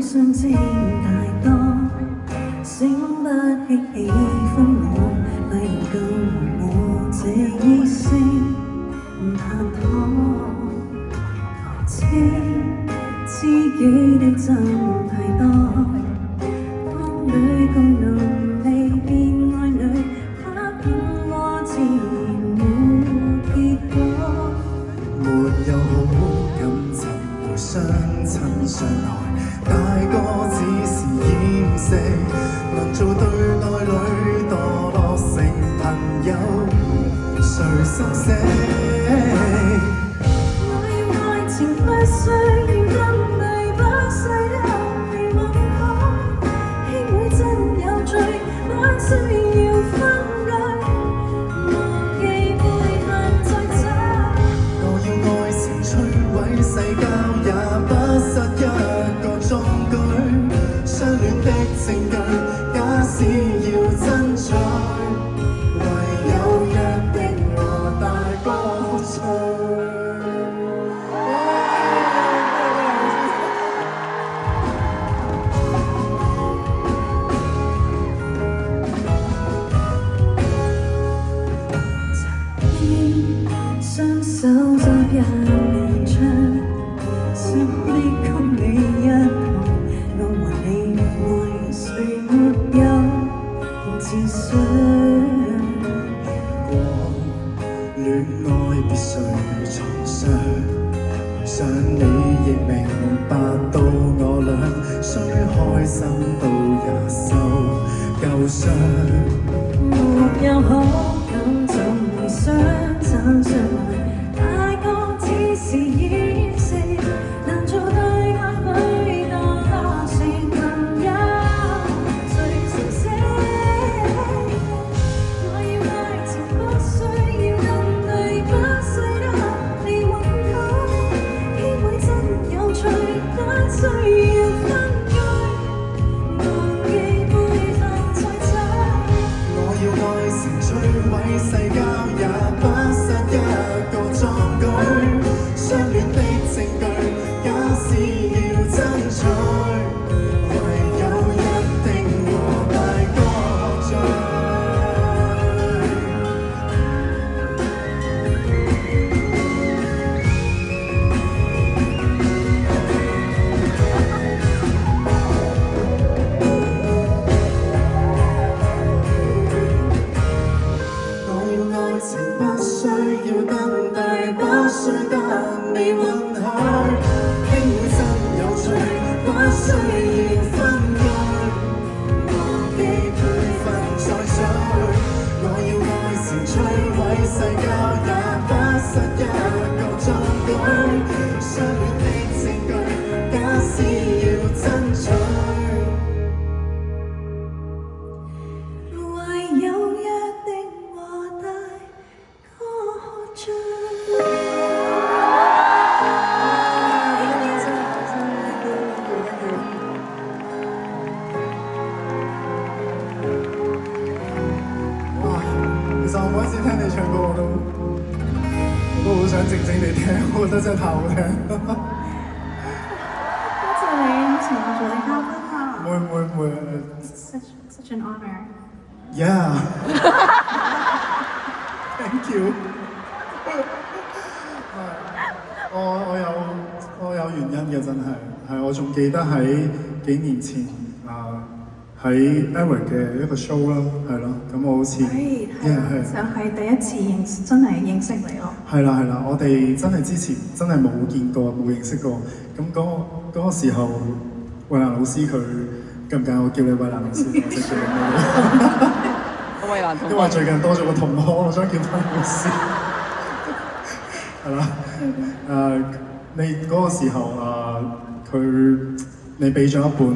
相知太多，醒不起喜歡我，不能夠和我這意識拍拖。知己的真太多，當女共男未變愛侶，他騙我自然沒結果。沒有好感情互相親相愛，大個只是掩飾，能做對愛侶墮落成朋友，誰生死？情不需要登對不需得你允許，兄妹真有趣，不需要分居，忘記輩份再走。我要愛情摧毀世交，也不失一個壯舉，相戀的證據，假使要爭取，唯有約定和大歌唱。雙手執一面窗，想的給你一行，我和你愛誰沒有自信。戀愛必須創傷，想你亦明白到我倆，雖開心都也受舊傷。沒有好感怎會相親相愛，大個只是掩飾，難做對愛侶墮落成朋友，誰成死？我要愛情不需要登對，不需得你允許，兄妹真有趣，不需要分居，忘記輩份再走。我要愛情摧毀世交，也不失一個壯舉，相戀的證據，假使要爭取，唯有約定和大歌唱。我要愛情不需要登對，不需得你允許，兄妹真有趣，不需要分居，忘記輩份再取。我要愛情摧毀世交，也不失一個壯舉，相戀的證據，假使要爭取。唯有約定和大歌唱。哇！其實我每一次聽你唱歌，我都好想靜靜地聽，我覺得真係太好聽。多謝你請我做你嘉賓啊會！Such an honor。 Yeah. Thank you. 我有原因嘅，真係我仲記得喺幾年前喺 Eric 嘅一個 show 啦，係咯，咁我好似就係第一次真係認識你咯。係啦，我哋真係之前真係冇見過冇認識過，咁嗰個時候，衛蘭老師佢介唔介意我叫你衛蘭老師？我識叫你衛蘭同學，因為最近多咗個同學，我想叫翻老師。係啦，你嗰個時候你俾咗一本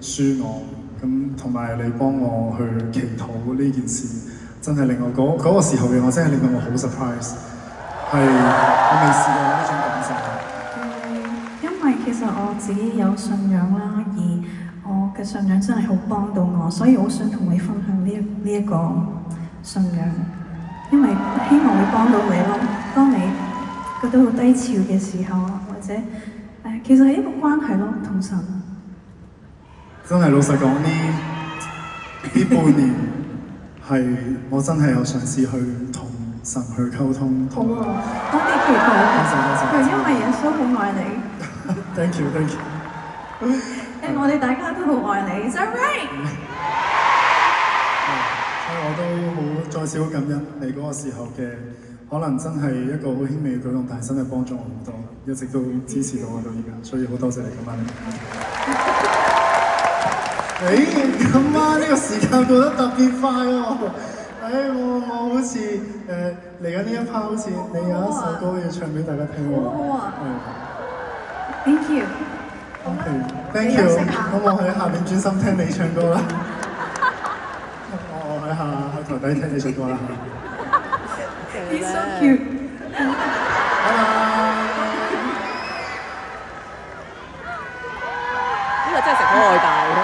書我，咁同埋你幫我去祈禱呢件事，真係令我嗰個時候嘅我真係令到我好 surprise， 係我未試過呢種感受。因為其實我自己有信仰啦，而我嘅信仰真係好幫到我，所以我想同你分享呢一個信仰，因為希望會幫到你咯。當你覺得好低潮嘅時候，或者其實係一個關係咯，同神。真係老實講呢半年係我真係有嘗試去同神去溝通。好啊，多啲期待。佢因為耶穌好愛你。Thank you, thank you。我哋大家都好愛你 ，Is that right？所以我都好再次好感恩你嗰個時候嘅，可能真係一個好輕微嘅舉動，但係真係幫咗我好多，一直都支持到我到而家，所以好多謝你今晚。今晚呢個時間過得特別快喎！我好似嚟緊呢一 part， 好似你有一首歌要唱俾大家聽喎。好啊。Thank you。OK，Thank you。咁我喺下面專心聽你唱歌啦。我喺台底聽你唱歌啦。He's so cute。拜拜。呢個真係食好外帶嘅。